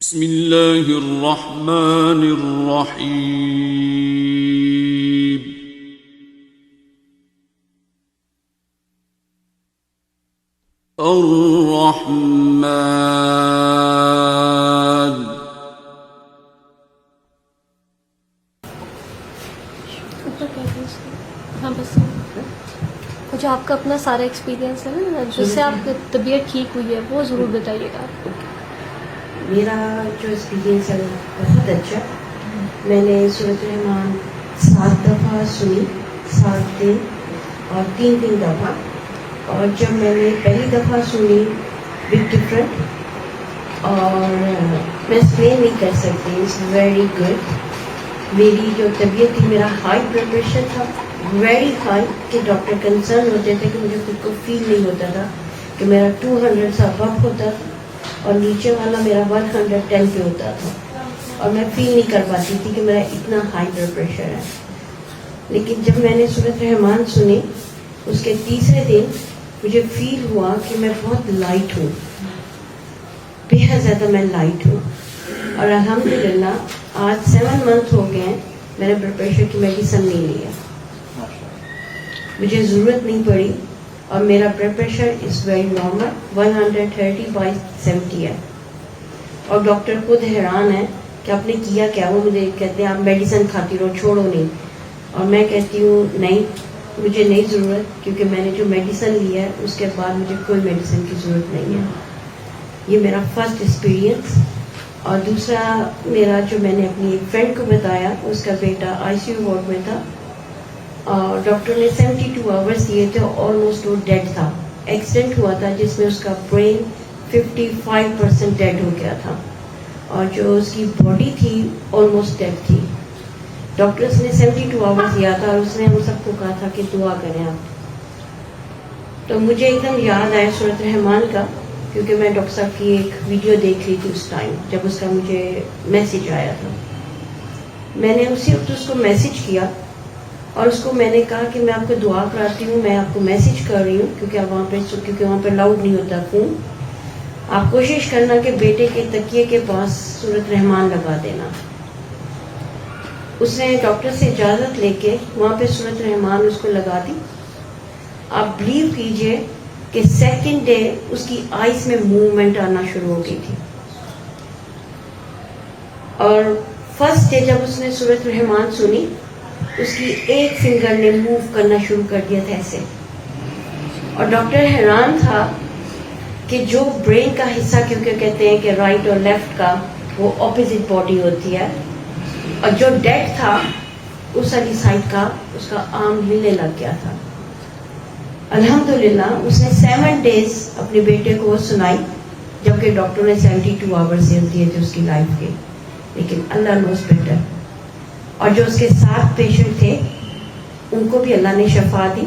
بسم اللہ الرحمن الرحیم الرحمن ہاں بس جو آپ کا اپنا سارا ایکسپیرینس ہے نا جس سے آپ کی طبیعت ٹھیک ہوئی ہے وہ ضرور بتائیے گا. میرا جو ایکسپیرینس ہے بہت اچھا. میں نے سورۃ الرحمن 7 دفعہ سنی، 7 دن اور 3 دفعہ. اور جب میں نے پہلی دفعہ سنی بگ ڈفرنٹ، اور میں ایکسپلین نہیں کر سکتی، اٹس ویری گڈ. میری جو طبیعت تھی، میرا ہائی بلڈ پریشر تھا ویری ہائی، کہ ڈاکٹر کنسرن ہوتے تھے کہ مجھے خود کو فیل نہیں ہوتا تھا کہ میرا 200 سے ابو ہوتا تھا اور نیچے والا میرا 110 پہ ہوتا تھا، اور میں فیل نہیں کر پاتی تھی کہ میرا اتنا ہائی بلڈ پریشر ہے. لیکن جب میں نے سورۃ الرحمن سنی، اس کے تیسرے دن مجھے فیل ہوا کہ میں بہت لائٹ ہوں، بے حد زیادہ میں لائٹ ہوں. اور الحمدللہ آج 7 منتھ ہو گئے ہیں میں نے بلڈ پریشر کی میڈیسن نہیں لیا، مجھے ضرورت نہیں پڑی. اور میرا blood pressure is very normal, 130/70 ہے. اور ڈاکٹر خود حیران ہے کہ آپ نے کیا کیا. وہ مجھے کہتے ہیں آپ میڈیسن کھاتی رہو، چھوڑو نہیں. اور میں کہتی ہوں نہیں، مجھے نہیں ضرورت، کیونکہ میں نے جو میڈیسن لیا ہے اس کے بعد مجھے کوئی میڈیسن کی ضرورت نہیں ہے. یہ میرا فرسٹ ایکسپیرئنس. اور دوسرا میرا جو میں نے اپنی ایک فرینڈ کو بتایا، اس کا بیٹا ICU وارڈ میں تھا، اور ڈاکٹر نے 72 آورس دیے تھے، آلموسٹ وہ ڈیڈ تھا. ایکسیڈنٹ ہوا تھا جس میں اس کا برین 55% ڈیڈ ہو گیا تھا، اور جو اس کی باڈی تھی آلموسٹ ڈیڈ تھی. ڈاکٹرس نے 72 آورس دیا تھا، اور اس نے ہم سب کو کہا تھا کہ دعا کریں آپ. تو مجھے ایک دم یاد آیا سورۃ الرحمن کا، کیونکہ میں ڈاکٹر صاحب کی ایک ویڈیو دیکھ رہی تھی اس ٹائم جب اس کا مجھے میسج آیا تھا. میں نے اسی وقت اس کو میسج کیا، اور اس کو میں نے کہا کہ میں آپ کو دعا کراتی ہوں، میں آپ کو میسج کر رہی ہوں کیونکہ وہاں پہ لاؤڈ نہیں ہوتا فون. آپ کوشش کرنا کہ بیٹے کے تکیے کے پاس سورۃ الرحمن لگا دینا. اس نے ڈاکٹر سے اجازت لے کے وہاں پہ سورۃ الرحمن اس کو لگا دی. آپ بلیو کیجئے کہ سیکنڈ ڈے اس کی آئیز میں موومنٹ آنا شروع ہو گئی تھی. اور فرسٹ ڈے جب اس نے سورۃ الرحمن سنی، اس کی ایک فنگر نے موو کرنا شروع کر دیا تھا ایسے. اور ڈاکٹر حیران تھا کہ جو برین کا حصہ، کیونکہ کہتے ہیں کہ رائٹ اور لیفٹ کا وہ اپوزٹ باڈی ہوتی ہے، اور جو ڈیڈ تھا اس والی سائڈ کا اس کا آرم ہلنے لگ گیا تھا. الحمدللہ اس نے 7 days اپنے بیٹے کو سنائی، جبکہ ڈاکٹر نے 72 آورس دیے تھے اس کی لائف کے. لیکن اللہ نوز بیٹر. اور جو اس کے 7 پیشنٹ تھے ان کو بھی اللہ نے شفا دی.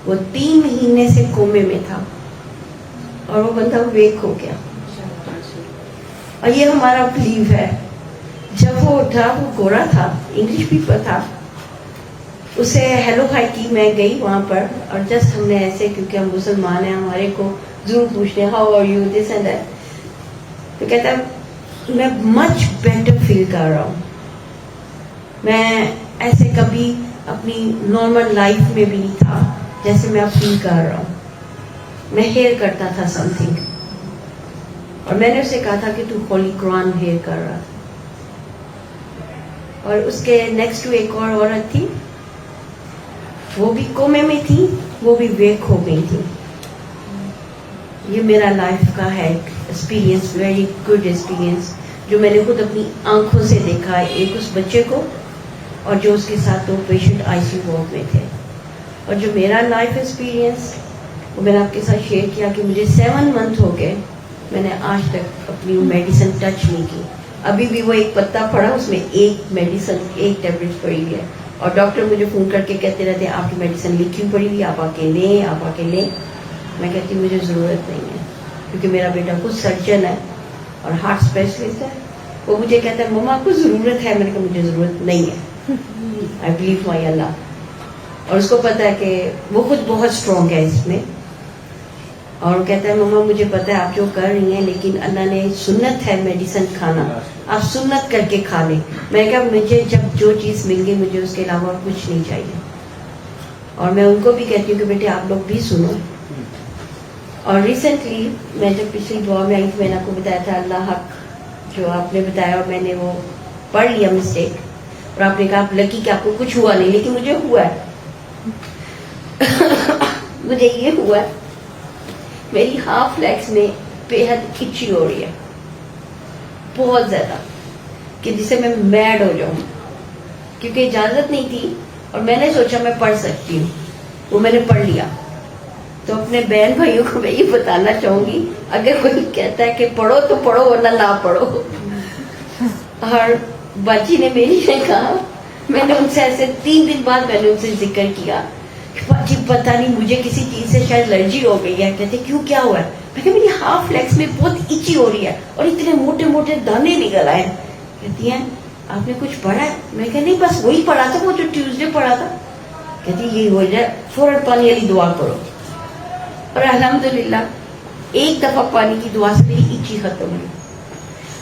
وہ 3 مہینے سے کومے میں تھا، اور وہ بندہ ویک ہو گیا. اور یہ ہمارا بلیو ہے. جب وہ اٹھا، وہ گورا تھا، انگلش پیپر تھا، اسے ہیلو ہائی کی. میں گئی وہاں پر، اور جسٹ ہم نے ایسے، کیونکہ ہم مسلمان ہیں ہمارے کو ضرور پوچھتے ہیں how are you this and that. تو کہتا ہے میں مچ بیٹر فیل کر رہا ہوں. میں ایسے کبھی اپنی نارمل لائف میں بھی نہیں تھا جیسے میں اب فیل کر رہا ہوں. میں ہیئر کرتا تھا سم تھنگ، اور میں نے اسے کہا تھا کہ تو ہولی قرآن ہیئر کر رہا تھا. اور اس کے نیکسٹ ایک اور عورت تھی، وہ بھی کومے میں تھی، وہ بھی ویک ہو گئی تھی. یہ میرا لائف کا ہے ایکسپیرئنس، ویری گڈ ایکسپیرئنس، جو میں نے خود اپنی آنکھوں سے دیکھا ہے. ایک اس بچے کو، اور جو اس کے ساتھ 2 پیشنٹ ICU وارڈ میں تھے. اور جو میرا لائف ایکسپیرئنس وہ میں نے آپ کے ساتھ شیئر کیا کہ مجھے 7 منتھ ہو گئے، میں نے آج تک اپنی میڈیسن ٹچ نہیں کی. ابھی بھی وہ ایک پتا پڑا، اس میں ایک میڈیسن، ایک ٹیبلٹ پڑی ہوئی ہے. اور ڈاکٹر مجھے فون کر کے کہتے رہتے ہیں آپ کی میڈیسن لکھی پڑی ہوئی، آپ آ کے لیں، آپ آ کے لیں. میں کہتی ہوں مجھے ضرورت نہیں ہے، کیونکہ میرا بیٹا خود سرجن ہے اور ہارٹ اسپیشلسٹ ہے. وہ مجھے کہتا ہے مما آپ کو ضرورت ہے. میں نے کہا مجھے ضرورت نہیں ہے. آئی بلیو مائی اللہ. اور اس کو پتا ہے کہ وہ خود بہت اسٹرانگ ہے اس میں. اور وہ کہتا ہے مما مجھے پتا ہے آپ جو کر رہی ہیں لیکن اللہ نے سنت ہے میڈیسن کھانا, آپ سنت کر کے کھا لیں. میں کہا مجھے جب جو چیز مل گئی مجھے اس کے علاوہ کچھ نہیں چاہیے. اور میں ان کو بھی کہتی ہوں کہ بیٹے آپ لوگ بھی سنو. اور ریسنٹلی میں جب پچھلی دعا میں آئی تھی میں نے آپ کو بتایا تھا اللہ حق جو آپ نے بتایا اور میں نے وہ پڑھ لیا مسٹیک, اور آپ نے کہا آپ لکی کہ آپ کو کچھ ہوا نہیں, لیکن مجھے ہوا ہے. مجھے یہ ہوا ہے میری ہاف لیگس میں بے حد اچھی ہو رہی ہے بہت زیادہ, کہ جسے میں میڈ ہو جاؤں, کیونکہ اجازت نہیں تھی اور میں نے سوچا میں پڑھ سکتی ہوں, وہ میں نے پڑھ لیا. تو اپنے بہن بھائیوں کو میں یہ بتانا چاہوں گی اگر کوئی کہتا ہے کہ پڑھو تو پڑھو ورنہ نہ پڑھو. اور باجی نے میری نے کہا, میں نے ان سے ایسے 3 دن بعد میں نے ان سے ذکر کیا کہ باجی پتہ نہیں مجھے کسی چیز سے شاید الرجی ہو گئی ہے. کہتے کیوں کیا ہوا ہے؟ میں کہ میری ہاف لیگس میں بہت ایچی ہو رہی ہے اور اتنے موٹے موٹے دانے نکل آئے. کہتی ہیں آپ نے کچھ پڑھا ہے؟ میں کہ نہیں بس وہی پڑھا تھا وہ جو ٹیوزڈے پڑھا تھا. کہتی یہی ہو جائے فوراً پانی والی دعا کرو. اور الحمدللہ ایک دفعہ پانی کی دعا سے میری ایچی ختم ہوئی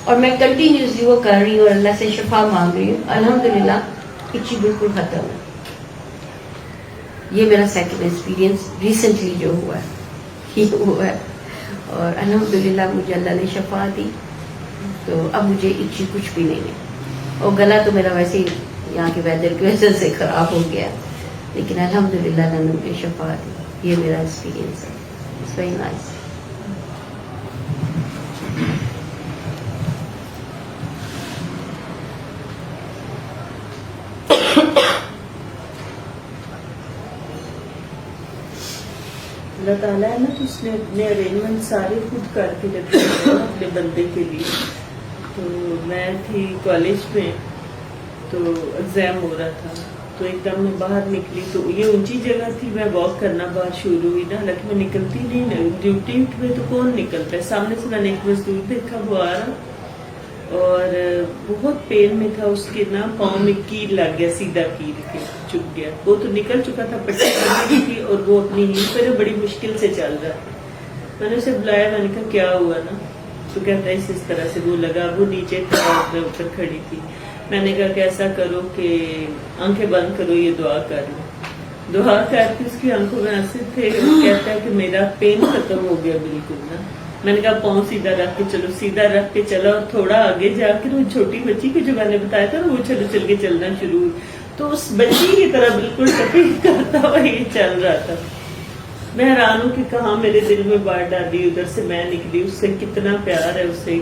اور میں کنٹینیوسلی وہ کر رہی ہوں اور اللہ سے شفا مانگ رہی ہوں. الحمدللہ ایچی بالکل ختم ہے. یہ میرا سیکنڈ ایکسپیرینس ریسنٹلی جو ہوا ہے یہ ہوا ہے, اور الحمدللہ مجھے اللہ نے شفا دی. تو اب مجھے ایچی کچھ بھی نہیں ہے, اور گلا تو میرا ویسے ہی یہاں کے ویدر کی وجہ سے خراب ہو گیا, لیکن الحمدللہ اللہ نے مجھے شفا دی. یہ میرا ایکسپیرینس ہے. It's very nice. اللہ تعالیٰ ہے نا تو اس نے اپنے ارینجمنٹ سارے خود کر کے رکھے ہیں اپنے بندے کے لیے. تو میں تھی کالج میں تو ایگزام ہو رہا تھا, تو ایک دم میں باہر نکلی تو یہ اونچی جگہ تھی, میں واک کرنا باہر شروع ہوئی نا, حالانکہ میں نکلتی نہیں, ڈیوٹی میں تو کون نکلتا ہے. سامنے سے میں نے ایک مزدور دیکھا وہ آ رہا اور بہت پین میں تھا, اس کے نا پاؤں میں کیل لگ گیا, سیدھا کیل کے چپ گیا. وہ تو نکل چکا تھا, پٹی بندی تھی اور وہ اپنی ہیل پر بڑی مشکل سے چل رہا تھا. میں نے اسے بلایا, میں نے کہا کیا ہوا نا, تو کہتا ہے اس طرح سے وہ لگا. وہ نیچے تھا میں اوپر کھڑی تھی. میں نے کہا کہ ایسا کرو کہ آنکھیں بند کرو, یہ دعا کر لو. دعا کر کے اس کی آنکھوں میں ایسے تھے, کہتا ہے کہ میرا پین ختم ہو گیا بالکل نا. میں نے کہا پاؤں سیدھا رکھ کے چلو, سیدھا رکھ کے چلا, اور تھوڑا آگے جا کے وہ چھوٹی بچی کو جو میں نے بتایا تھا وہ چل چل کے چلنا شروع ہوئی, تو اس بچی کی طرح بالکل ٹپک کرتا ہوا یہ چل رہا تھا. میں حیران ہوں کہ کہاں میرے دل میں بات ڈالی, ادھر سے میں نکلی, اس سے کتنا پیار ہے, اسے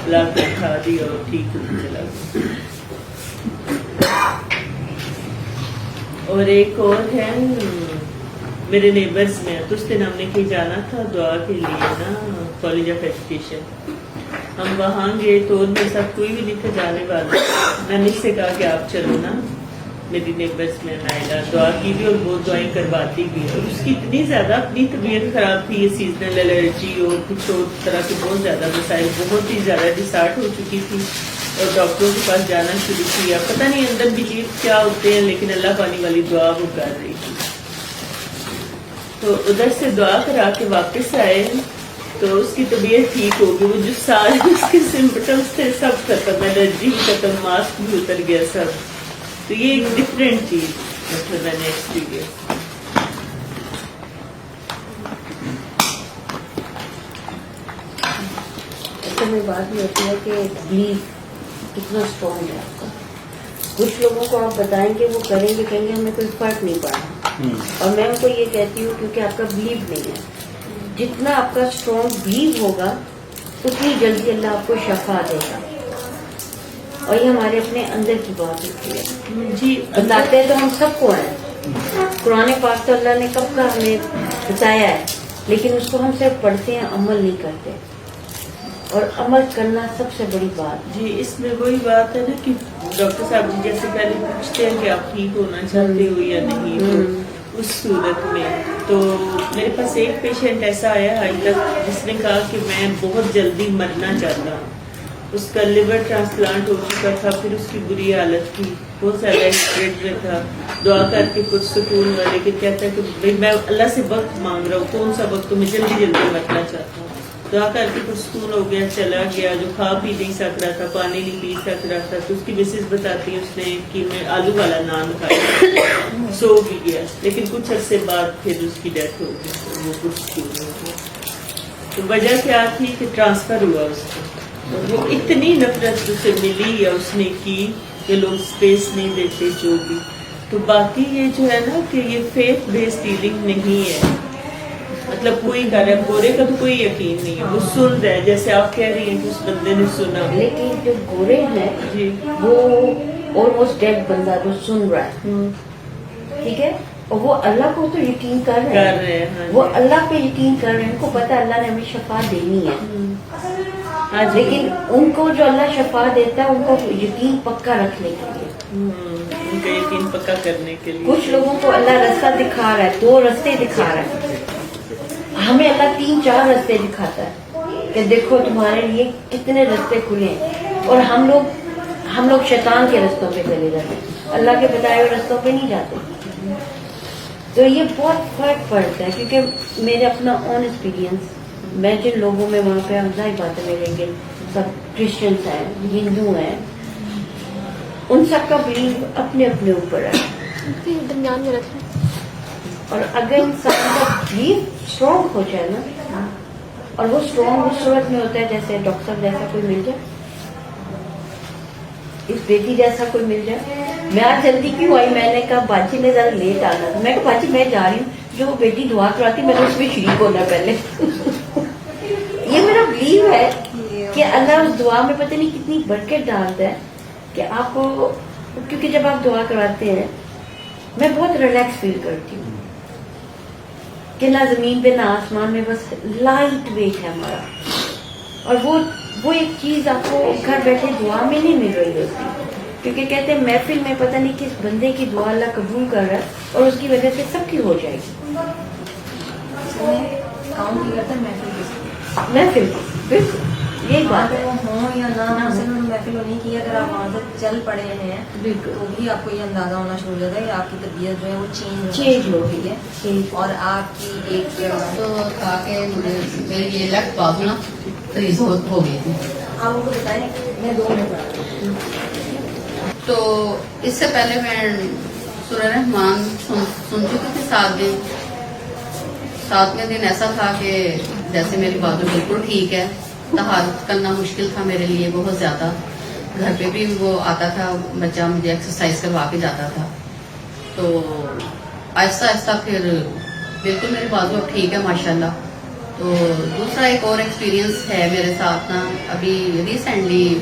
لا کے کھا دی اور ٹھیک ہو چلا گیا. اور ایک اور ہے میرے نیبرز میں, تو اس دن ہم نے کہیں جانا تھا دعا کے لیے نا, کالج آف ایجوکیشن. ہم وہاں گئے تو ان کے ساتھ کوئی بھی نہیں تھا جانے والا. میں نے اس سے کہا کہ آپ چلو نا, میری نیبرز میں نائلہ دعا کی بھی اور بہت دعائیں کرواتی بھی. اور اس کی اتنی زیادہ اپنی طبیعت خراب تھی, یہ سیزنل الرجی اور کچھ اور طرح کے بہت زیادہ مسائل, بہت ہی زیادہ ڈسارٹ ہو چکی تھی, اور ڈاکٹروں کے پاس جانا شروع کیا. پتہ نہیں اندر بلیو کیا ہوتے ہیں, لیکن اللہ پانی والی دعا وہ کر رہی تھی. تو ادھر سے دعا کرا کے واپس آئے تو اس کی طبیعت ٹھیک ہو گئی. وہ جو سارے اس کے سمپٹمس تھے سب ختم, الرجی ختم, ماسک بھی اتر گیا سب. تو یہ ایک ڈفرینٹ چیز مطلب میں نے ایکسپیرینس. اصل میں بات یہ ہوتی ہے کہ بلیف کتنا اسٹرانگ ہے آپ کا. کچھ لوگوں کو آپ بتائیں گے وہ کریں گے, کہیں گے ہمیں کوئی فرق نہیں پڑا, اور میں ان کو یہ کہتی ہوں کیونکہ آپ کا بلیف نہیں ہے. جتنا آپ کا اسٹرانگ بلیف ہوگا اتنی جلدی اللہ آپ کو شفا دے گا. اور یہ ہمارے اپنے اندر کی بات ہوتی ہے. جی بتاتے تو ہم سب کو ہیں, قرآن پاک تو اللہ نے کب کا ہمیں بتایا ہے, لیکن اس کو ہم صرف پڑھتے ہیں, عمل نہیں کرتے. اور عمل کرنا سب سے بڑی بات. جی اس میں وہی بات ہے نا کہ ڈاکٹر صاحب جی جیسے پہلے پوچھتے ہیں کہ آپ ٹھیک ہونا چاہتے ہو یا نہیں, تو اس صورت میں تو میرے پاس ایک پیشنٹ ایسا آیا آج تک جس نے کہا کہ میں بہت جلدی مرنا چاہتا ہوں, اس کا لیور ٹرانسپلانٹ ہو چکا تھا, پھر اس کی بری حالت تھی, بہت زیادہ ایکسیڈنٹ میں تھا. دعا کر کے پرسکون ہوا, لیکن کہتا ہے کہ میں اللہ سے وقت مانگ رہا ہوں, کون سا وقت, تو میں جلدی جلدی مرنا چاہتا ہوں. دعا کر کے پرسکون ہو گیا, چلا گیا. جو کھا پی نہیں سک رہا تھا, پانی نہیں پی سک رہا تھا, تو اس کی مسز بتاتی ہے اس نے کہ میں آلو والا نان کھایا, سو بھی گیا. لیکن کچھ عرصے بعد پھر اس کی ڈیتھ ہو گئی, وہ پرسکون ہو گیا. تو وجہ کیا تھی کہ ٹرانسفر ہوا اس کو, وہ اتنی نفرت اسے ملی یا اس نے کی کہ لوگ اسپیس نہیں دیتے جو بھی. تو باقی یہ جو ہے نا کہ یہ فیتھ بیسڈ ہیلنگ نہیں ہے, مطلب کوئی کر رہا ہے, گورے کا تو کوئی یقین نہیں ہے, وہ سن رہا ہے جیسے آپ کہہ رہی ہیں کہ اس بندے نے سنا. لیکن جو گورے ہیں جی وہ آلموسٹ ڈیڈ بندہ جو سن رہا ہے, ٹھیک ہے, اور وہ اللہ کو تو یقین کر رہے ہیں, ہاں وہ اللہ پہ یقین کر رہے ہیں, ان کو پتا ہے اللہ نے ہمیں شفا دینی ہے. ہاں جی. لیکن ان کو جو اللہ شفا دیتا ہے ان کو یقین پکا رکھنے کے لیے, ان کا یقین پکا کرنے کے لیے. کچھ لوگوں کو اللہ راستہ دکھا رہا ہے, 2 راستے دکھا رہا ہے, ہمیں اللہ 3-4 راستے دکھاتا ہے کہ دیکھو تمہارے لیے کتنے راستے کھلے ہیں, اور ہم لوگ شیطان کے رستوں پہ چلے جاتے ہیں, اللہ کے بتائے ہوئے رستوں پہ نہیں جاتے. تو یہ بہت فرق پڑتا ہے, کیونکہ میرے اپنا اون ایکسپیرینس, میں جن لوگوں میں وہاں پہ ظاہر بات ہے میرے لیے سب کرسچنس ہیں, ہندو ہیں, ان سب کا بلیو اپنے اپنے اوپر ہے, درمیان میں رکھیں. اور اگر انسان کا بلیو اسٹرانگ ہو جائے نا, اور وہ اسٹرانگ اس صورت میں ہوتا ہے جیسے ڈاکٹر جیسا کوئی مل جائے, اس بیٹی جیسا کوئی مل جائے. میں آج جلدی کیوں آئی, میں نے کہا باجی میں ذرا لیٹ آنا تھا, میں کہا باجی میں جا رہی ہوں, جو وہ بیٹی دعا کراتی میں نے اس میں شریک ہونا پہلے. یہ میرا بلیو ہے کہ اللہ اس دعا میں پتہ نہیں کتنی برکت ڈالتا ہے کہ آپ کو, کیونکہ جب آپ دعا کراتے ہیں میں بہت ریلیکس فیل کرتی ہوں کہ نہ زمین پہ نہ آسمان میں, بس لائٹ ویٹ ہے ہمارا. اور وہ ایک چیز آپ کو گھر بیٹھے دعا میں نہیں مل رہی ہوتی, کیونکہ کہتے ہیں محفل میں پتہ نہیں کس بندے کی دعا اللہ قبول کر رہا ہے اور اس کی وجہ سے سب کی ہو جائے گی. محفل بالکل یہی بات ہے. ہوں یا نہ ہوں, صرف محفل ہونی کی, اگر آپ وہاں سے چل پڑے ہیں بالکل تو بھی آپ کو یہ اندازہ ہونا شروع ہو جاتا ہے کہ آپ کی طبیعت جو ہے وہ چینج ہو گئی ہے, اور آپ کی ایک تو تھا کہ میری یہ لیفٹ بازو نا فریز ہو گئی تھی. آپ کو بتائیں, میں 2 منٹ پڑھا. تو اس سے پہلے میں سورہ رحمان سن چکی تھی 7 دن. 7ویں دن ایسا تھا کہ جیسے میری بازو بالکل ٹھیک ہے, طہارت کرنا مشکل تھا میرے لیے بہت زیادہ. گھر پہ بھی وہ آتا تھا بچہ, مجھے ایکسرسائز کروا کے جاتا تھا. تو آہستہ آہستہ پھر بالکل میری بازو اب ٹھیک ہے ماشاءاللہ. تو دوسرا ایک اور ایکسپیرینس ہے میرے ساتھ نا, ابھی ریسنٹلی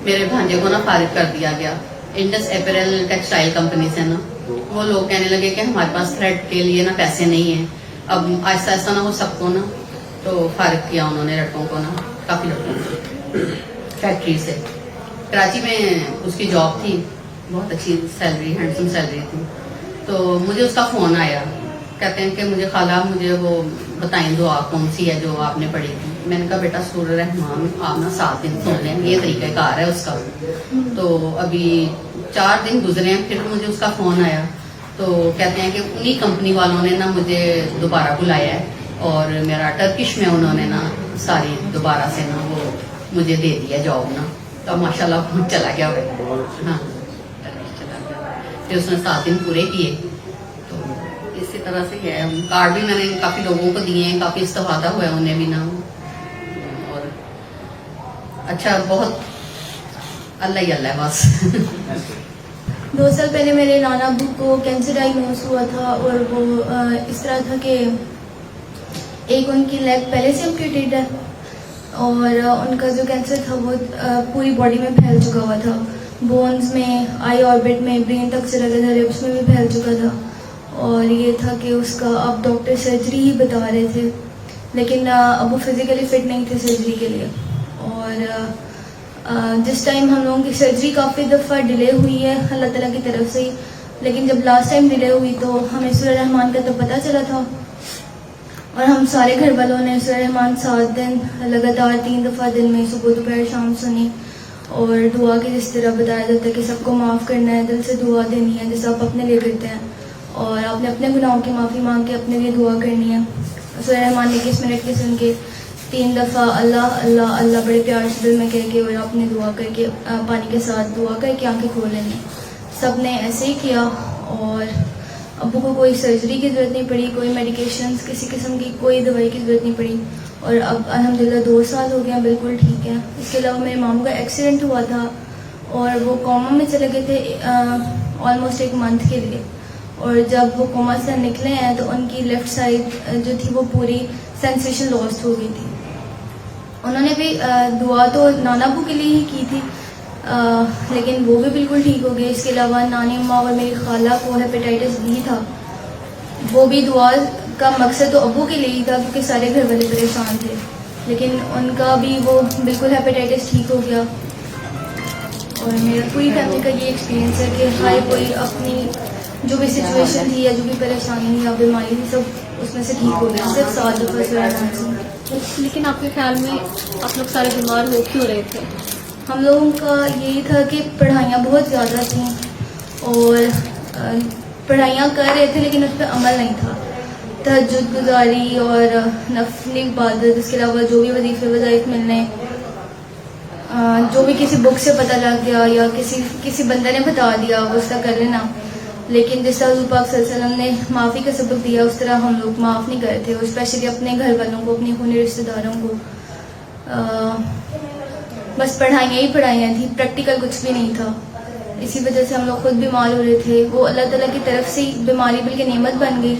میرے بھانجے کو نا فارغ کر دیا گیا. انڈس اپیرل ٹیکسٹائل کمپنی سے نا, وہ لوگ کہنے لگے کہ ہمارے پاس تھریڈ کے لیے نا پیسے نہیں ہیں. اب آہستہ آہستہ نا وہ سب کو نا تو فارغ کیا انہوں نے, لڑکوں کو نا, کافی لڑکوں کو فیکٹری سے. کراچی میں اس کی جاب تھی, بہت اچھی سیلری, ہینڈسم سیلری تھی. تو مجھے اس کا فون آیا, کہتے ہیں کہ مجھے خالہ مجھے وہ بتائیں دعا کون سی ہے جو آپ نے پڑھی تھی. میں نے کہا بیٹا سورہ رحمان آپ نا 7 دن سن لیں, یہ طریقہ کار ہے اس کا. تو ابھی 4 دن گزرے ہیں, پھر مجھے اس کا فون آیا. تو کہتے ہیں کہ انہی کمپنی والوں نے نا مجھے دوبارہ بلایا ہے, اور میرا ٹرکش میں انہوں نے نا ساری دوبارہ سے نا وہ مجھے دے دیا جاب نا. تو ماشاء اللہ چلا گیا وہ, ہاں چلا گیا. پھر اس نے 7 دن پورے کیے. تو اسی طرح سے ہے. کارڈ بھی میں نے کافی لوگوں کو دیے ہیں, کافی استفادہ ہوا ہے انہیں بھی نا. اور اچھا بہت اللہ ہی اللہ ہے بس. 2 سال پہلے میرے نانا ابو کو کینسر ڈائگنوز ہوا تھا, اور وہ اس طرح تھا کہ ایک ان کی لیگ پہلے سے امپیوٹیڈ ہے, اور ان کا جو کینسر تھا وہ پوری باڈی میں پھیل چکا ہوا تھا, بونز میں, آئی آربٹ میں, برین تک سے لگے تھے, ریبس میں بھی پھیل چکا تھا. اور یہ تھا کہ اس کا اب ڈاکٹر سرجری ہی بتا رہے تھے, لیکن اب وہ فزیکلی فٹ نہیں تھے سرجری کے لیے. اور جس ٹائم ہم لوگوں کی سرجری کافی دفعہ ڈیلے ہوئی ہے اللہ تعالیٰ کی طرف سے, لیکن جب لاسٹ ٹائم ڈیلے ہوئی تو ہمیں سورہ رحمان کا تو پتہ چلا تھا, اور ہم سارے گھر والوں نے سورہ رحمان 7 دن لگاتار 3 دفعہ دن میں صبح دوپہر شام سنی. اور دعا کی جس طرح بتایا جاتا ہے کہ سب کو معاف کرنا ہے, دل سے دعا دینی ہے جیسا آپ اپنے لیے کرتے ہیں, اور آپ نے اپنے گناہوں کی معافی مانگ کے اپنے لیے دعا کرنی ہے. سورہ رحمان 21 منٹ کی سن کے 3 دفعہ اللہ اللہ اللہ بڑے پیار سے دل میں کہہ کے, اور آپ نے دعا کر کے پانی کے ساتھ دعا کر کے آنکھیں کھول لینی. سب نے ایسے ہی کیا, اور ابو کو کوئی سرجری کی ضرورت نہیں پڑی, کوئی میڈیکیشنز کسی قسم کی کوئی دوائی کی ضرورت نہیں پڑی, اور اب الحمدللہ 2 سال ہو گیا بالکل ٹھیک ہے. اس کے علاوہ میرے ماموں کا ایکسیڈنٹ ہوا تھا اور وہ کوما میں چلے گئے تھے آلموسٹ 1 منتھ کے لیے, اور جب وہ کوما سے نکلے ہیں تو ان کی لیفٹ سائڈ جو تھی وہ پوری سینسیشن لاسٹ ہو گئی تھی. انہوں نے بھی دعا تو نانا ابو کے لیے ہی کی تھی, لیکن وہ بھی بالکل ٹھیک ہو گئے. اس کے علاوہ نانی اماں اور میری خالہ کو ہیپیٹائٹس بی تھا, وہ بھی دعا کا مقصد تو ابو کے لیے ہی تھا کیونکہ سارے گھر والے پریشان تھے, لیکن ان کا بھی وہ بالکل ہیپیٹائٹس ٹھیک ہو گیا. اور میرا پوری فیملی کا یہ ایکسپیرینس ہے کہ ہر کوئی اپنی جو بھی سچویشن تھی یا جو بھی پریشانی یا بیماری تھی سب اس میں سے ٹھیک ہو گیا, صرف 7 دفعہ سورہ رحمان. لیکن آپ کے خیال میں آپ لوگ سارے بیمار ہو کیوں رہے تھے؟ ہم لوگوں کا یہی تھا کہ پڑھائیاں بہت زیادہ تھیں اور پڑھائیاں کر رہے تھے لیکن اس پہ عمل نہیں تھا. تہجد گزاری اور نفلی عبادت, اس کے علاوہ جو بھی وظیفے وظائف ملنے, جو بھی کسی بک سے پتہ لگ گیا یا کسی بندے نے بتا دیا وہ اس کا کر لینا. لیکن جس طرح حضور پاک صلی اللہ علیہ وسلم نے معافی کا سبق دیا اس طرح ہم لوگ معاف نہیں کرتے, اور اسپیشلی اپنے گھر والوں کو, اپنے خونی رشتہ داروں کو. بس پڑھائیاں ہی پڑھائیاں تھیں, پریکٹیکل کچھ بھی نہیں تھا. اسی وجہ سے ہم لوگ خود بیمار ہو رہے تھے. وہ اللہ تعالیٰ کی طرف سے بیماری بلکہ نعمت بن گئی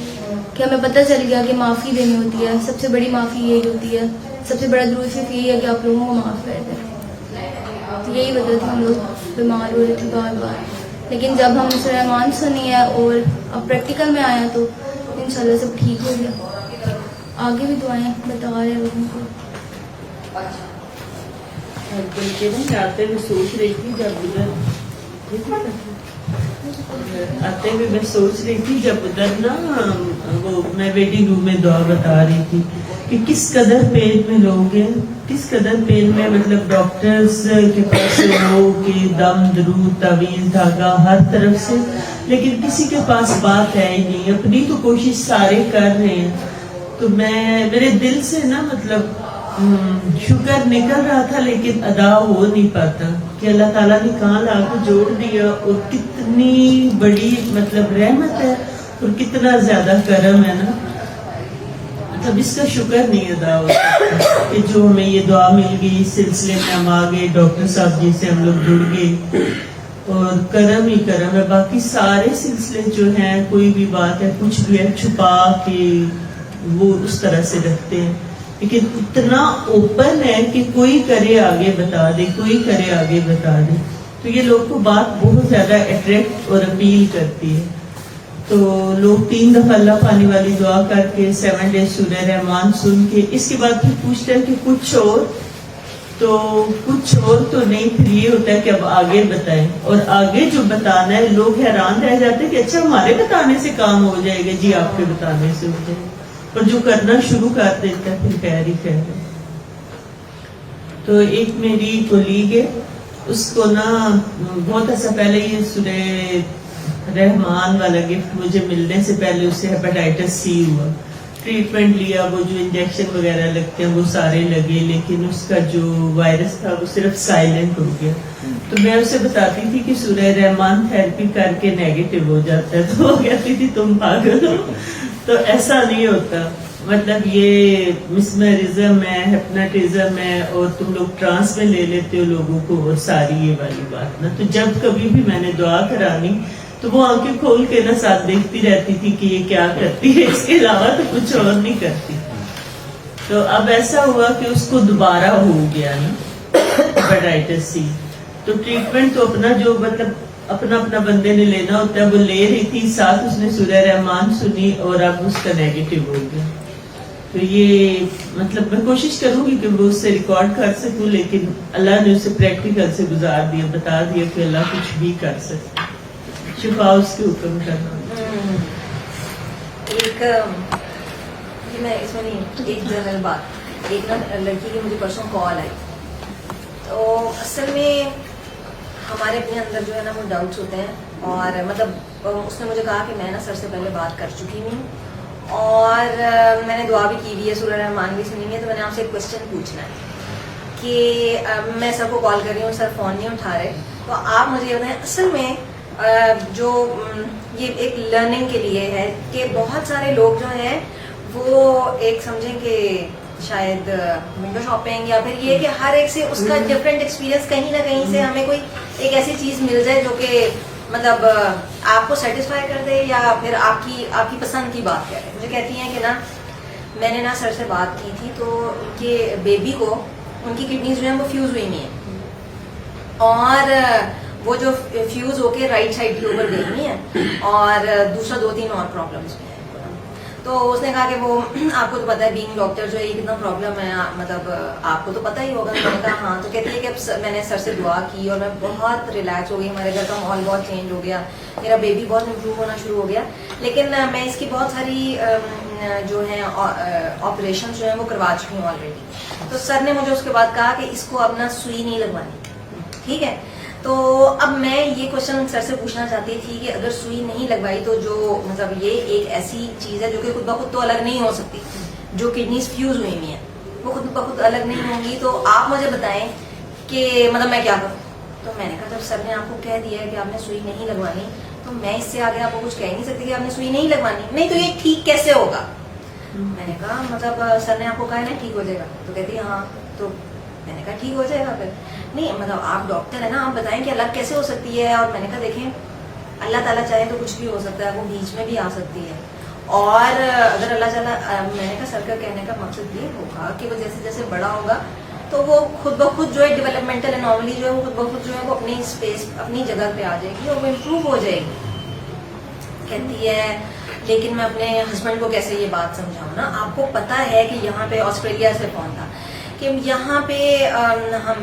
کہ ہمیں پتہ چل گیا کہ معافی دینی ہوتی ہے. سب سے بڑی معافی یہی ہوتی ہے, سب سے بڑا درود شریف یہی ہے کہ آپ لوگوں کو معاف کر دیں. یہی وجہ تھی ہم لوگ بیمار ہو رہے تھے بار بار. لیکن جب ہم نے سورہ رحمان سنی ہے اور اب پریکٹیکل میں آیا تو انشاءاللہ سب ٹھیک ہو گیا. آگے بھی دعائیں بتا رہے ہیں لوگوں کو. بلکہ میں آتے ہوئے سوچ رہی تھی جب ادھر نا وہ میں ویٹنگ روم میں دعا بتا رہی تھی کہ کس قدر پین میں لوگ ہیں, کس قدر پین میں, مطلب ڈاکٹرز کے پاس لوگ کہ دم درود تعویذ دھاگا ہر طرف سے, لیکن کسی کے پاس بات ہے ہی نہیں. اپنی تو کوشش سارے کر رہے ہیں. تو میرے دل سے نا مطلب شکر نکل رہا تھا لیکن ادا ہو نہیں پاتا کہ اللہ تعالیٰ نے کہاں لا کے جوڑ دیا, اور کتنی بڑی مطلب رحمت ہے اور کتنا زیادہ کرم ہے نا. مطلب اس کا شکر نہیں ادا ہو سکتا کہ جو ہمیں یہ دعا مل گئی, اس سلسلے میں ہم آ گئے, ڈاکٹر صاحب جی سے ہم لوگ جڑ گئے, اور کرم ہی کرم ہے. باقی سارے سلسلے جو ہیں کوئی بھی بات ہے کچھ بھی ہے چھپا کے وہ اس طرح سے رکھتے ہیں, لیکن اتنا اوپن ہے کہ کوئی کرے آگے بتا دے, کوئی کرے آگے بتا دے. تو یہ لوگ کو بات بہت زیادہ اٹریکٹ اور اپیل کرتی ہے. تو لوگ 3 دفعہ اللہ پانی والی دعا کر کے 7 ڈیز سورہ رحمان سن کے اس کے بعد پھر پوچھتے ہیں کہ کچھ اور تو نہیں. پھر یہ ہوتا ہے کہ اب آگے بتائیں, اور آگے جو بتانا ہے لوگ حیران رہ جاتے ہیں کہ اچھا ہمارے بتانے سے کام ہو جائے گا. جی آپ کے بتانے سے ہو جائے گا, اور جو کرنا شروع کر دیتا ہے پھر خیر ہی خیر ہے. تو ایک میری کولیگ ہے, اس کو نا بہت عرصہ پہلے یہ سورہ رحمان والا گفٹ مجھے ملنے سے پہلے اس سے ہیپیٹائٹس سی ہوا. ٹریٹمنٹ لیا, وہ جو انجیکشن وغیرہ لگتے ہیں وہ سارے لگے, لیکن اس کا جو وائرس تھا وہ صرف سائلنٹ ہو گیا. تو میں اسے بتاتی تھی کہ سورہ رحمان تھراپی کر کے نیگیٹو ہو جاتا ہے, تو وہ کہتی تھی تم پاگل ہو. تو ایسا نہیں ہوتا, مطلب یہ مسمرزم ہے, ہپناٹزم ہے, اور تم لوگ ٹرانس میں لے لیتے ہو لوگوں کو, اور ساری یہ والی بات نا. تو جب کبھی بھی میں نے دعا کرانی تو وہ آنکھیں کھول کے نا ساتھ دیکھتی رہتی تھی کہ یہ کیا کرتی ہے, اس کے علاوہ تو کچھ اور نہیں کرتی. تو اب ایسا ہوا کہ اس کو دوبارہ ہو گیا نا ہیپیٹائٹس سی. تو ٹریٹمنٹ تو اپنا جو مطلب اپنا بندے نے لینا ہوتا ہے وہ لے رہی تھی, ساتھ اس نے سورہ رحمان سنی اور اب اس کا نیگیٹو ہو گیا. تو یہ مطلب میں کوشش کروں گی کہ وہ اس سے ریکارڈ کر سکوں, لیکن اللہ نے اسے پریکٹیکل سے گزار دیا, بتا دیا کہ اللہ کچھ بھی کر سکتا, شفا اس کے حکم کرنا. ایک میں اس میں نہیں, ایک جنرل بات. ایک نا لڑکی کی مجھے پرسوں کال آئی تو اصل میں ہمارے اپنے اندر جو ہے نا وہ ڈاؤٹس ہوتے ہیں، اور مطلب اس نے مجھے کہا کہ میں نا سر سے پہلے بات کر چکی ہوں اور میں نے دعا بھی کی ہوئی ہے، سورہ رحمان بھی سنی ہے، تو میں نے آپ سے ایک کوشچن پوچھنا ہے کہ میں سر کو کال کر رہی ہوں، سر فون نہیں اٹھا رہے، تو آپ مجھے یہ بتائیں اصل میں جو یہ ایک لرننگ کے لیے ہے کہ بہت سارے لوگ جو ہیں وہ ایک سمجھیں کہ شاید ونڈو شاپنگ یا پھر یہ کہ ہر ایک سے اس کا ڈفرینٹ ایکسپیرینس کہیں نہ کہیں سے ہمیں کوئی ایک ایسی چیز مل جائے جو کہ مطلب آپ کو سیٹسفائی کر دے یا پھر آپ کی پسند کی بات کرے. مجھے کہتی ہیں کہ نا میں نے نا سر سے بات کی تھی تو ان کے بیبی کو ان کی کڈنیز جو ہیں وہ فیوز ہوئی نہیں ہیں، اور وہ جو فیوز ہو کے رائٹ سائڈ کے اوپر گئی ہوئی ہیں، اور دوسرا 2-3 اور پرابلمس بھی ہیں. تو اس نے کہا کہ وہ آپ کو تو پتا ہے بینگ ڈاکٹر جو ہے یہ کتنا پرابلم ہے، مطلب آپ کو تو پتا ہی ہوگا. میں نے کہا ہاں. تو کہتی ہے کہ اب میں نے سر سے دعا کی اور میں بہت ریلیکس ہو گئی، ہمارے گھر کا ماحول بہت چینج ہو گیا، میرا بیبی بہت امپروو ہونا شروع ہو گیا. لیکن میں اس کی بہت ساری جو ہیں آپریشن جو ہیں وہ کروا چکی ہوں آلریڈی. تو سر نے مجھے اس کے بعد کہا کہ اس کو اب نا سوئی نہیں لگوانی. ٹھیک ہے. تو اب میں یہ کوشچن سر سے پوچھنا چاہتی تھی کہ اگر سوئی نہیں لگوائی تو جو مطلب یہ ایک ایسی چیز ہے جو کہ خود بخود تو الگ نہیں ہو سکتی، جو کڈنیز فیوز ہوئی ہوئی ہیں وہ خود بخود الگ نہیں ہوں گی، تو آپ مجھے بتائیں کہ مطلب میں کیا کروں. تو میں نے کہا جب سر نے آپ کو کہہ دیا ہے کہ آپ نے سوئی نہیں لگوانی تو میں اس سے آگے آپ کو کچھ کہہ نہیں سکتی کہ آپ نے سوئی نہیں لگوانی. نہیں تو یہ ٹھیک کیسے ہوگا. میں نے کہا مطلب سر نے آپ کو کہا ہے نا ٹھیک ہو جائے گا. تو کہتی ہاں. تو میں نے کہا ٹھیک ہو جائے گا. پھر نہیں مطلب آپ ڈاکٹر ہیں نا، آپ بتائیں کہ الگ کیسے ہو سکتی ہے. اور میں نے کہا دیکھیں اللہ تعالیٰ چاہے تو کچھ بھی ہو سکتا ہے، وہ بیچ میں بھی آ سکتی ہے. اور اگر اللہ تعالیٰ میں نے کہا سر کا کہنے کا مقصد یہ ہوگا کہ وہ جیسے جیسے بڑا ہوگا تو وہ خود بخود جو ہے ڈیولپمنٹل انوملی جو ہے وہ خود بخود جو ہے وہ اپنی اسپیس اپنی جگہ پہ آ جائے گی اور وہ امپروو ہو جائے گی. کہتی ہے لیکن میں اپنے ہسبینڈ کو کیسے یہ بات سمجھاؤں نا. آپ کو پتا ہے کہ یہاں پہ آسٹریلیا سے فون تھا کہ یہاں پہ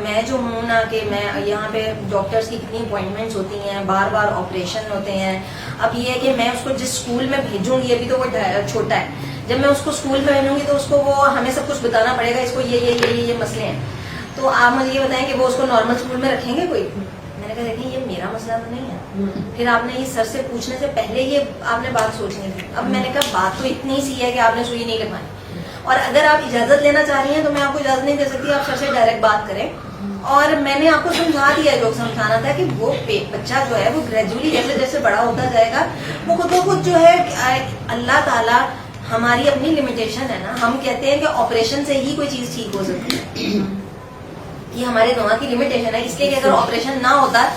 میں جو ہوں نا کہ میں یہاں پہ ڈاکٹرس کی کتنی اپوائنٹمنٹس ہوتی ہیں، بار بار آپریشن ہوتے ہیں. اب یہ ہے کہ میں اس کو جس اسکول میں بھیجوں گی، ابھی تو وہ چھوٹا ہے، جب میں اس کو اسکول میں بھیجوں گی تو اس کو وہ ہمیں سب کچھ بتانا پڑے گا، اس کو یہ مسئلے ہیں. تو آپ مجھے یہ بتائیں کہ وہ اس کو نارمل اسکول میں رکھیں گے کوئی. میں نے کہا دیکھیں یہ میرا مسئلہ تو نہیں ہے. پھر آپ نے یہ سر سے پوچھنے سے پہلے یہ آپ نے بات سوچنی تھی. اب میں نے کہا بات تو اتنی سی ہے کہ آپ نے سوئی نہیں لگوانی، اور اگر آپ اجازت لینا چاہ رہی ہیں تو میں آپ کو اجازت نہیں دے سکتی، آپ سر سے ڈائریکٹ بات کریں. اور میں نے آپ کو سمجھا دیا جو سمجھانا تھا کہ وہ بچہ جو ہے وہ گریجولی جیسے جیسے بڑا ہوتا جائے گا وہ خود بخود جو ہے اللہ تعالیٰ ہماری اپنی لمیٹیشن ہے نا. ہم کہتے ہیں کہ آپریشن سے ہی کوئی چیز ٹھیک ہو سکتی ہے، یہ ہمارے دماغ کی لمیٹیشن ہے. اس لیے کہ اگر آپریشن نہ ہوتا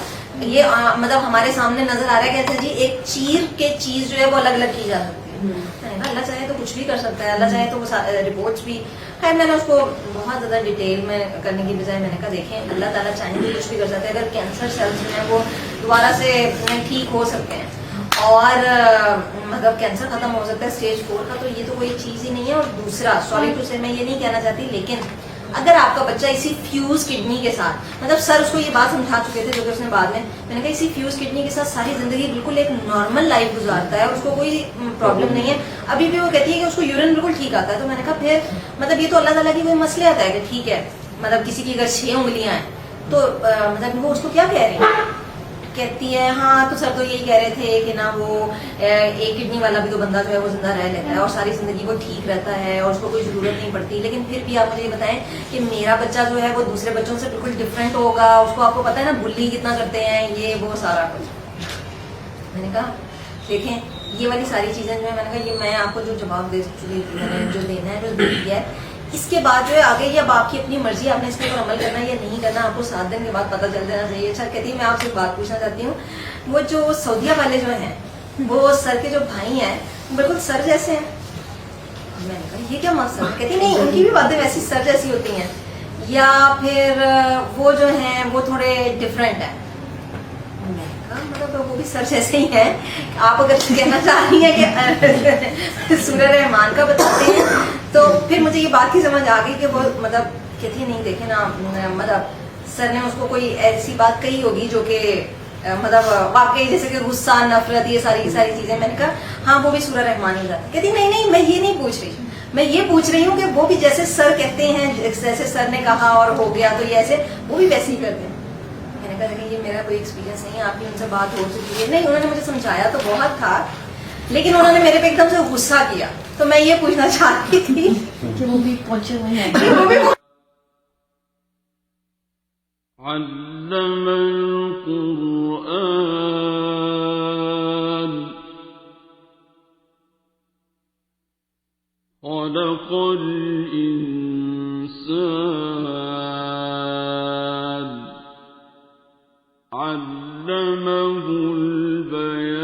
یہ مطلب ہمارے سامنے نظر آ رہا ہے کہ جی ایک چیر کے چیز جو ہے وہ الگ الگ کی جا سکتی ہے. اللہ چاہے تو کچھ بھی کر سکتا ہے، اللہ چاہے تو رپورٹس بھی. خیر میں نے اس کو بہت زیادہ ڈیٹیل میں کرنے کی بجائے میں نے کہا دیکھیں اللہ تعالیٰ چاہیں تو کچھ بھی کر سکتے ہیں. اگر کینسر سیلز جو ہیں وہ دوبارہ سے ٹھیک ہو سکتے ہیں اور مطلب کینسر ختم ہو سکتا ہے اسٹیج 4 کا، تو یہ تو کوئی چیز ہی نہیں ہے. اور دوسرا سوری ٹو سے میں یہ نہیں کہنا چاہتی، لیکن اگر آپ کا بچہ اسی فیوز کڈنی کے ساتھ، مطلب سر اس کو یہ بات سمجھا چکے تھے جو کہ اس نے بعد میں نے کہا اسی فیوز کڈنی کے ساتھ ساری زندگی بالکل ایک نارمل لائف گزارتا ہے اور اس کو کوئی پرابلم نہیں ہے. ابھی بھی وہ کہتی ہے کہ اس کو یورین بالکل ٹھیک آتا ہے. تو میں نے کہا پھر مطلب یہ تو اللہ تعالیٰ کی کوئی مسئلہ آتا ہے کہ ٹھیک ہے مطلب کسی کی اگر 6 انگلیاں ہیں تو مطلب وہ اس کو کیا کہہ رہی ہیں. کہتی ہے ہاں تو سر تو یہی کہہ رہے تھے کہ نا وہ ایک کڈنی والا بھی تو بندہ جو ہے وہ زندہ رہ لیتا ہے اور ساری زندگی وہ ٹھیک رہتا ہے اور اس کو کوئی ضرورت نہیں پڑتی. لیکن پھر بھی آپ مجھے یہ بتائیں کہ میرا بچہ جو ہے وہ دوسرے بچوں سے بالکل ڈفرینٹ ہوگا. اس کو آپ کو پتا ہے نا بلی کتنا کرتے ہیں یہ وہ سارا کچھ. میں نے کہا دیکھیں یہ والی ساری چیزیں جو ہے میں نے کہا یہ میں آپ کو جو جواب دے چکی میں نے جو دینا ہے جو دے دیا ہے. اس کے بعد جو ہے آگے یہ اب آپ کی اپنی مرضی، آپ نے اس کے اوپر عمل کرنا ہے یا نہیں کرنا، آپ کو 7 دن کے بعد پتہ چل جانا چاہیے. اچھا کہتی میں آپ سے بات پوچھنا چاہتی ہوں، وہ جو سعودیہ والے جو ہیں وہ سر کے جو بھائی ہیں بالکل سر جیسے ہیں. میں نے کہا یہ کیا مقصد ہے. کہتی نہیں ان کی بھی باتیں ویسی سر جیسی ہوتی ہیں یا پھر وہ جو ہیں وہ تھوڑے ڈفرینٹ ہیں. میں نے کہا مطلب وہ بھی سر جیسے ہی ہیں. آپ اگر کہنا چاہ رہی ہیں کہ سورہ رحمان کا بتاتے ہیں تو پھر مجھے یہ بات کی سمجھ آ گئی کہ وہ مطلب کہتی ہے نہیں دیکھیں نا مطلب سر نے اس کو کوئی ایسی بات کہی ہوگی جو کہ مطلب واقعی جیسے کہ غصہ نفرت یہ ساری چیزیں. میں نے کہا ہاں وہ بھی سورہ رحمان ہی تھا. کہتی نہیں میں یہ نہیں پوچھ رہی، میں یہ پوچھ رہی ہوں کہ وہ بھی جیسے سر کہتے ہیں، جیسے سر نے کہا اور ہو گیا تو یہ ایسے وہ بھی ویسے ہی کرتے ہیں. میں نے کہا کہ یہ میرا کوئی ایکسپیرینس نہیں ہے، آپ کی ان سے بات ہو چکی ہے. نہیں، انہوں نے مجھے سمجھایا تو بہت تھا، لیکن انہوں نے میرے پہ ایک دم سے غصہ کیا. تو میں یہ پوچھنا چاہتی تھی کہ وہ بھی پہنچے ہوئے ہیں. کہ وہ بھی علم القرآن خلق الإنسان علمه البيان